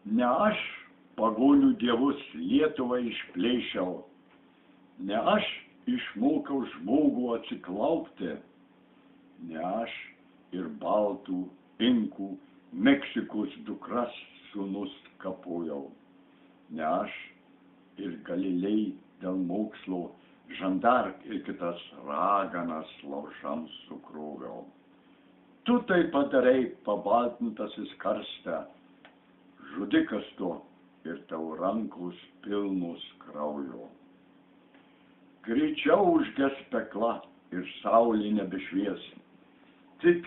Ne aš pagonių dievus Lietuvą išplėšiau, ne aš išmokau žmogų atsiklaupti, ne aš ir baltų, inkų, Meksikos dukras sūnus kapojau, ne aš ir Galilei dėl mokslo Žandark ir kitas raganas laužams sukroviau. Tu tai padarei, pabaltintasis karste, žudikas tu ir tau rankos pilnos kraujo. Greičiau užges pekla ir saulė nebešvies. Tik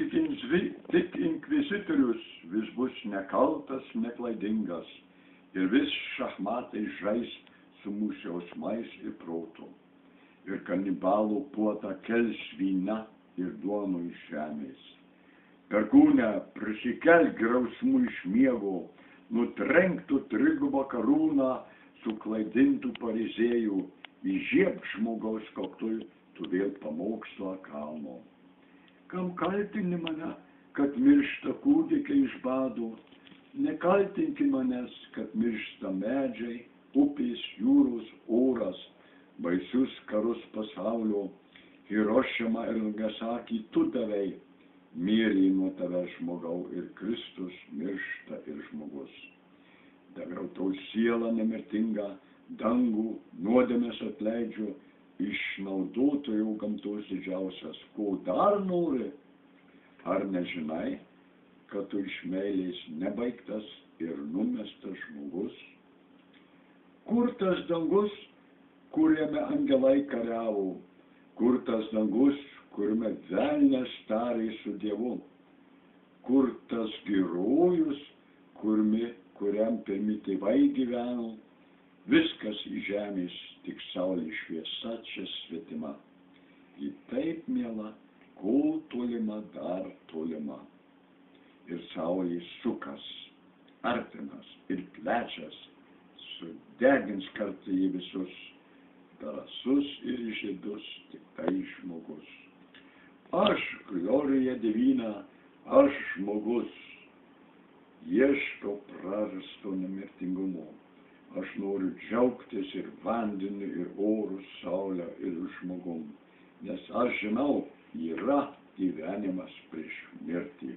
inkvizitorius vis bus nekaltas, neklaidingas ir vis šachmatai žais su mūsų jausmais ir protu. Ir kanibalų puotą kels vyna ir duonų iš žemės. Perkūne prisikelk grausmų iš miego, nutrenktų trigubą karūną, suklaidintų fariziejų, įžiebk žmogaus kaktui, tu vėl pamokslą kalno. Kam kaltini mane, kad miršta kūdikiai iš bado? Nekaltinki manęs, kad miršta medžiai, upės, jūros, oras, baisius karus pasaulio, Hirošimą ir Nagasakį tu davei, mirė nuo tave žmogau ir Kristus miršta ir žmogus. Daviau tau sielą nemirtingą, dangų, nuodėmės atleidžiu, išnaudotojų gamtos didžiausias, ko dar nori? Ar nežinai, kad tu iš meilės nebaigtas ir numestas žmogus? Kur tas dangus, kuriame angelai kariavo? Kur tas dangus, kuriame velnias tarė su Dievu? Kur tas rojus, kuriam pirmi tėvai gyveno? Viskas į žemės, tik saulės šviesa čia svetima. Ji taip miela, kol tolima, dar tolima. Ir saulės sukas, artimas ir plečias, sudegins kartu jį visus, drąsus ir žydus, tik tai žmogus. Aš, glorija divina, aš žmogus, ieškau prarasto nemirtingumo. Aš noriu džiaugtis ir vandeniu, ir oru, saulę, ir žmogum, nes aš žinau, yra gyvenimas prieš mirtį.